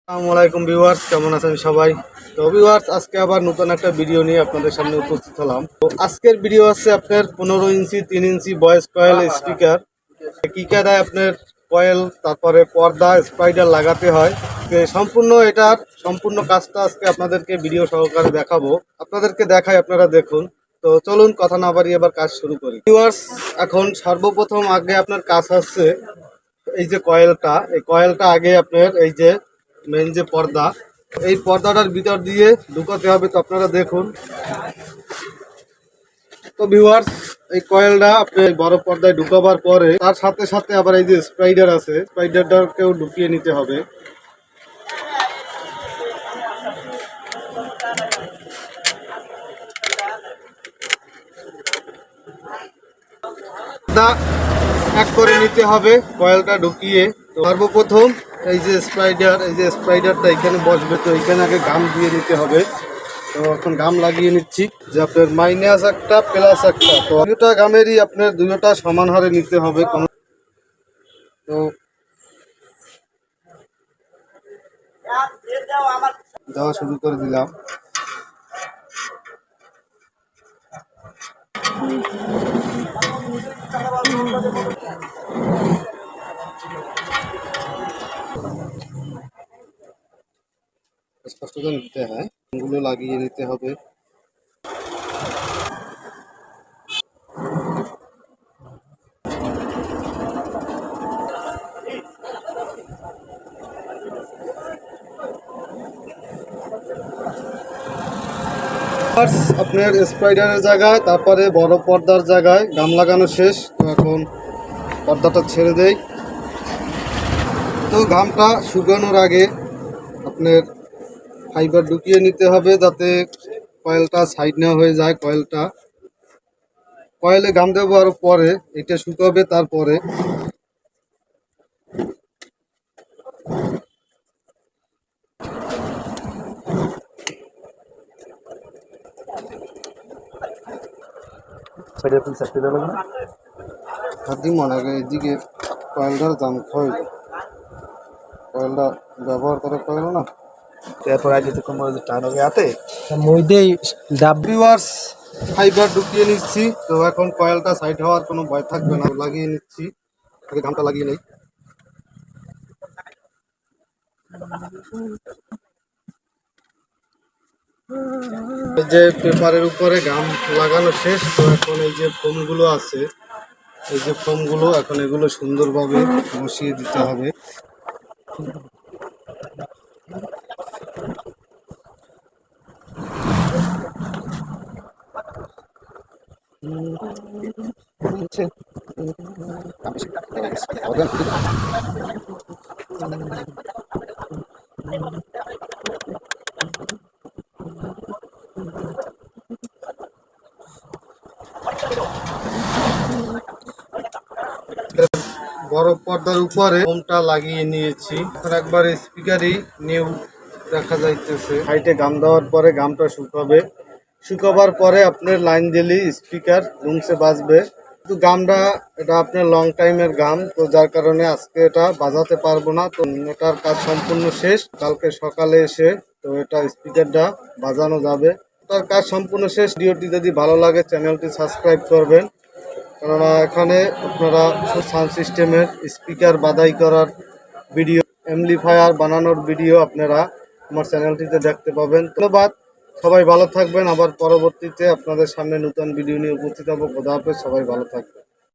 আসসালামু আলাইকুম ভিউয়ার্স, কেমন আছেন সবাই? তো ভিউয়ার্স, আজকে আবার নতুন একটা ভিডিও নিয়ে আপনাদের সামনে উপস্থিত হলাম। তো আজকের ভিডিও আছে আপনার 15 ইঞ্চি 3 ইঞ্চি ভয়েস কয়েল স্পিকার কি কায়দায় আপনার কয়েল, তারপরে পর্দা স্পাইডার লাগাতে হয়। তো সম্পূর্ণ কাজটা আজকে আপনাদেরকে ভিডিও সহকারে দেখাবো। আপনাদেরকে দেখাই, আপনারা দেখুন। তো চলুন কথা না বাড়িয়ে এবার কাজ শুরু করি। ভিউয়ার্স, এখন সর্বপ্রথম আগে আপনার কাজ হচ্ছে এই যে এই কয়েলটা আগে আপনার এই যে মেন যে পর্দা, এই পর্দাটার ভিতর দিয়ে ঢুকাতে হবে। তো আপনারা দেখুন। তো ভিউয়ার্স, এই কয়েলটা আপনি বড় পর্দায় ঢুকাবার পরে তার সাথে সাথে আবার এই যে স্পাইডার আছে, স্পাইডারটাকেও ঢুকিয়ে নিতে হবে। এক করে নিতে হবে কয়েলটা ঢুকিয়ে। তো সর্বপ্রথম এই যে স্পাইডারটা এখানে বসবে, তো এখানে আগে গাম দিয়ে নিতে হবে। তো এখন গাম লাগিয়ে নিচ্ছি, যে আপনার মাইনাস একটা প্লাস একটা, তো দুটা গামেরই আপনার দুটোটা সমান হারে নিতে হবে। তো দেওয়া শুরু করে দিলাম। স্পষ্ট নিতে হয়, এগুলো লাগিয়ে নিতে হবে। আপনার স্পাইডারের জায়গায়, তারপরে বড় পর্দার জায়গায় গাম লাগানো শেষ। তো এখন পর্দাটা ছেড়ে দেই। তো গামটা শুকানোর আগে আপনার ফাইবার ঢুকিয়ে নিতে হবে, যাতে কয়েলটা সাইড না হয়ে যায়। কয়েলে গাম দেবো আরো পরে, এটা শুকাবে তারপরে। মনে হয় এদিকে কয়েলটার দাম খাওয়াই, কয়েলটা ব্যবহার করে কয়েল না। ফাইবার ঢুকিয়ে নিচ্ছি। তো এখন কয়েলটা সাইড হওয়ার কোনো ভয় থাকবে না, লাগিয়ে নিচ্ছি। আগে দামটা লাগিয়ে নেই। এই যে পেপারের উপরে গাম লাগানো শেষ। তো এখন এই যে ফোমগুলো আছে, এখন এগুলো সুন্দরভাবে বসিয়ে দিতে হবে। বড় পর্দার উপরে ফোমটা লাগিয়ে নিয়েছি। একবার স্পিকারই নিউ দেখা যাইতেছে। হাইটে গাম দেওয়ার পরে গামটা শুকাবার পরে আপনার লাইন দিলেই স্পিকার রুমসে বাজবে। কিন্তু গামটা এটা আপনার লং টাইমের গাম, তো যার কারণে আজকে এটা বাজাতে পারবো না। তো এটার কাজ সম্পূর্ণ শেষ, কালকে সকালে এসে তো এটা স্পিকারটা বাজানো যাবে। তার কাজ সম্পূর্ণ শেষ। ভিডিওটি যদি ভালো লাগে চ্যানেলটি সাবস্ক্রাইব করবেন, কেননা এখানে আপনারা সাউন্ড সিস্টেমের স্পিকার বাদাই করার ভিডিও, অ্যাম্পলিফায়ার বানানোর ভিডিও আপনারা আমার চ্যানেলটিতে দেখতে পাবেন। ধন্যবাদ, সবাই ভালো থাকবেন। আবার পরবর্তীতে আপনাদের সামনে নতুন ভিডিও নিয়ে উপস্থিত হবো। খোদা হাফেজ, সবাই ভালো থাকবেন।